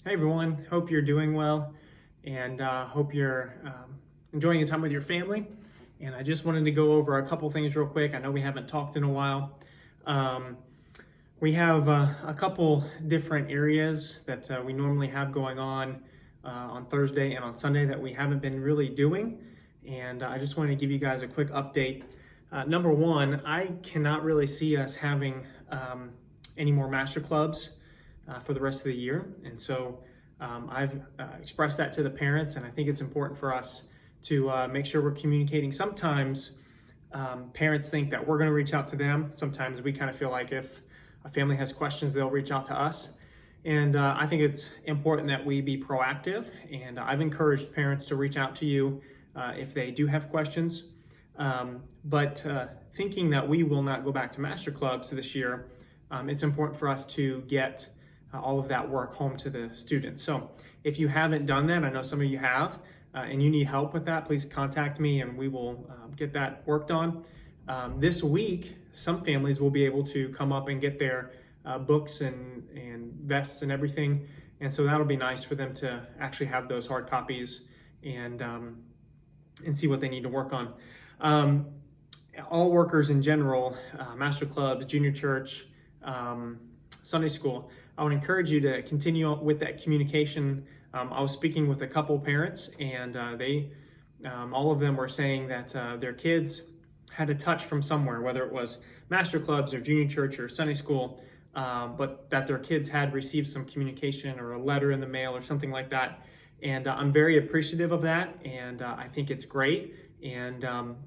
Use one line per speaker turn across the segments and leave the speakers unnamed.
Hey everyone, hope you're doing well and hope you're enjoying the time with your family. And I just wanted to go over a couple things real quick. I know we haven't talked in a while. Um, we have a couple different areas that we normally have going on Thursday and on Sunday that we haven't been really doing. And I just wanted to give you guys a quick update. Number one, I cannot really see us having any more master clubs for the rest of the year. And so I've expressed that to the parents, and I think it's important for us to make sure we're communicating. Sometimes parents think that we're going to reach out to them. Sometimes we kind of feel like if a family has questions, they'll reach out to us. And I think it's important that we be proactive. And I've encouraged parents to reach out to you if they do have questions. But thinking that we will not go back to master clubs this year, it's important for us to get all of that work home to the students. So if you haven't done that, I know some of you have, and you need help with that, please contact me and we will get that worked on. This week, some families will be able to come up and get their books and vests and everything. And so that'll be nice for them to actually have those hard copies and see what they need to work on. All workers in general, master clubs, junior church, Sunday school, I would encourage you to continue with that communication. I was speaking with a couple parents, and they, all of them were saying that their kids had a touch from somewhere, whether it was master clubs or junior church or Sunday school, but that their kids had received some communication or a letter in the mail or something like that. And I'm very appreciative of that, and I think it's great. And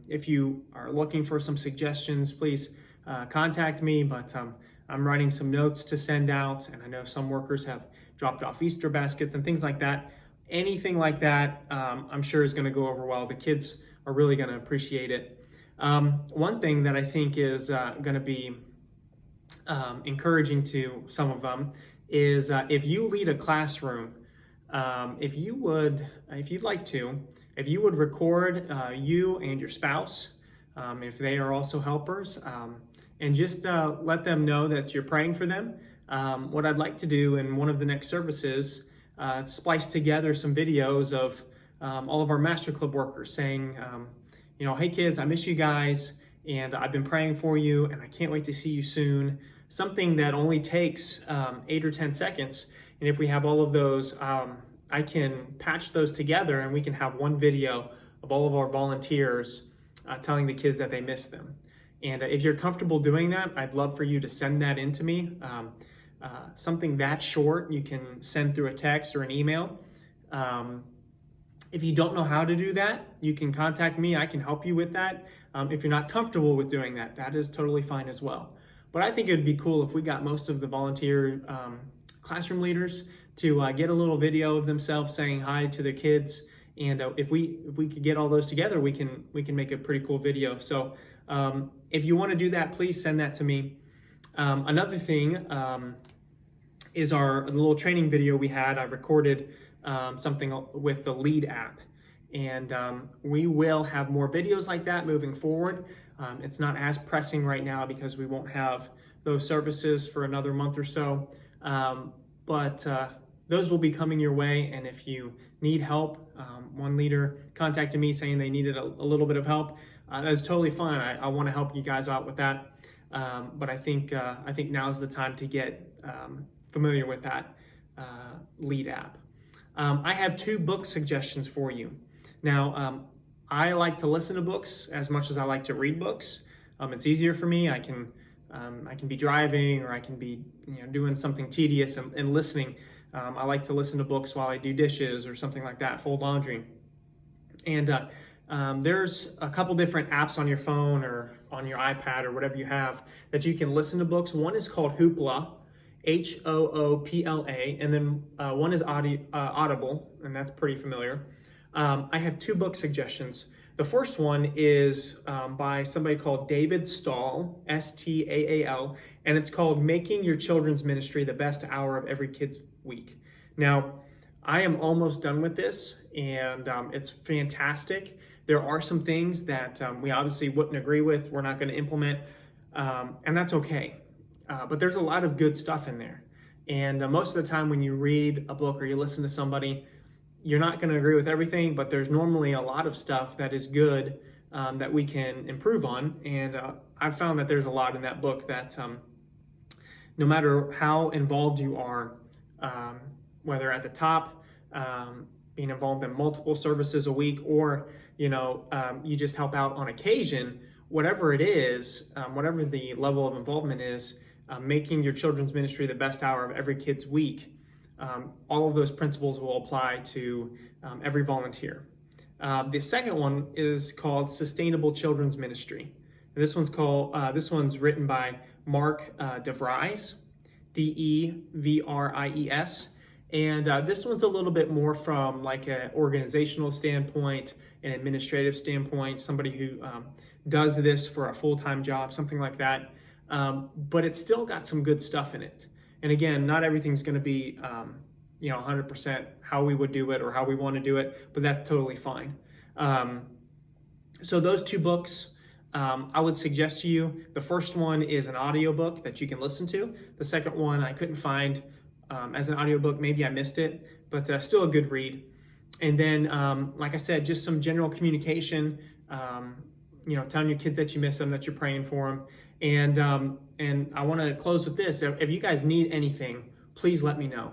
if you are looking for some suggestions, please contact me. But I'm writing some notes to send out, and I know some workers have dropped off Easter baskets and things like that. Anything like that, I'm sure is going to go over well. The kids are really going to appreciate it. One thing that I think is going to be encouraging to some of them is if you lead a classroom, if you would record you and your spouse, if they are also helpers, and just let them know that you're praying for them. What I'd like to do in one of the next services, splice together some videos of all of our Master Club workers saying, hey kids, I miss you guys, and I've been praying for you, and I can't wait to see you soon. Something that only takes 8 or 10 seconds. And if we have all of those, I can patch those together and we can have one video of all of our volunteers telling the kids that they miss them. And if you're comfortable doing that, I'd love for you to send that in to me. Something that short, you can send through a text or an email. If you don't know how to do that, you can contact me. I can help you with that. If you're not comfortable with doing that, that is totally fine as well. But I think it would be cool if we got most of the volunteer classroom leaders to get a little video of themselves saying hi to the kids. And if we could get all those together, we can make a pretty cool video. So if you want to do that, please send that to me. Another thing is the little training video we had. I recorded something with the Lead app. And we will have more videos like that moving forward. It's not as pressing right now because we won't have those services for another month or so. But those will be coming your way. And if you need help, one leader contacted me saying they needed a little bit of help. That's totally fine. I want to help you guys out with that. But I think now's the time to get familiar with that Lead app. I have 2 book suggestions for you. Now, I like to listen to books as much as I like to read books. It's easier for me. I can be driving, or I can be doing something tedious and listening. I like to listen to books while I do dishes or something like that, fold laundry. And there's a couple different apps on your phone or on your iPad or whatever you have that you can listen to books. One is called Hoopla, Hoopla, and then one is Audible, and that's pretty familiar. I have 2 book suggestions. The first one is by somebody called David Stahl, Staal, and it's called Making Your Children's Ministry the Best Hour of Every Kid's Week. Now, I am almost done with this, and it's fantastic. There are some things that we obviously wouldn't agree with, we're not going to implement, and that's okay. But there's a lot of good stuff in there. And most of the time when you read a book or you listen to somebody, you're not going to agree with everything, but there's normally a lot of stuff that is good that we can improve on. And I've found that there's a lot in that book that no matter how involved you are, whether at the top, being involved in multiple services a week, or you just help out on occasion, whatever it is, whatever the level of involvement is, making your children's ministry the best hour of every kid's week, all of those principles will apply to every volunteer. The second one is called Sustainable Children's Ministry. And this one's written by Mark DeVries, Devries. And this one's a little bit more from like an organizational standpoint, an administrative standpoint, somebody who does this for a full-time job, something like that. But it's still got some good stuff in it. And again, not everything's going to be 100% how we would do it or how we want to do it, but that's totally fine. So those two books, I would suggest to you. The first one is an audiobook that you can listen to. The second one I couldn't find as an audiobook. Maybe I missed it, but still a good read. And then, like I said, just some general communication, telling your kids that you miss them, that you're praying for them. And I want to close with this. If you guys need anything, please let me know.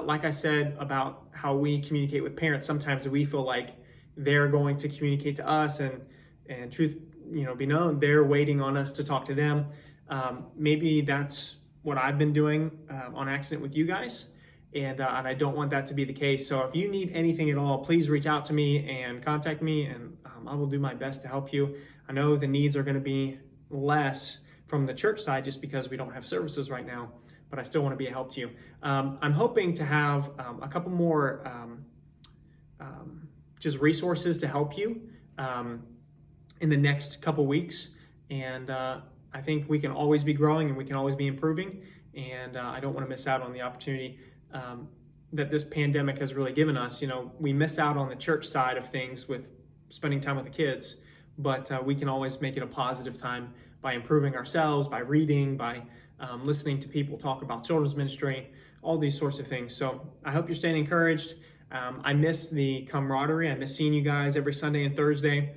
Like I said about how we communicate with parents, sometimes we feel like they're going to communicate to us, and truth, be known, they're waiting on us to talk to them. Maybe that's what I've been doing on accident with you guys, and I don't want that to be the case. So if you need anything at all, please reach out to me and contact me, and I will do my best to help you. I know the needs are going to be less from the church side just because we don't have services right now, but I still want to be a help to you. I'm hoping to have a couple more just resources to help you in the next couple weeks, and I think we can always be growing and we can always be improving, and I don't want to miss out on the opportunity that this pandemic has really given us. We miss out on the church side of things with spending time with the kids, but we can always make it a positive time by improving ourselves, by reading, by listening to people talk about children's ministry, all these sorts of things. So I hope you're staying encouraged. I miss the camaraderie. I miss seeing you guys every Sunday and Thursday,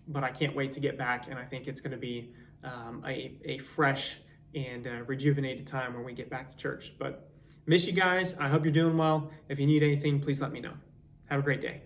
but I can't wait to get back, and I think it's going to be a fresh and rejuvenated time when we get back to church. But miss you guys. I hope you're doing well. If you need anything, please let me know. Have a great day.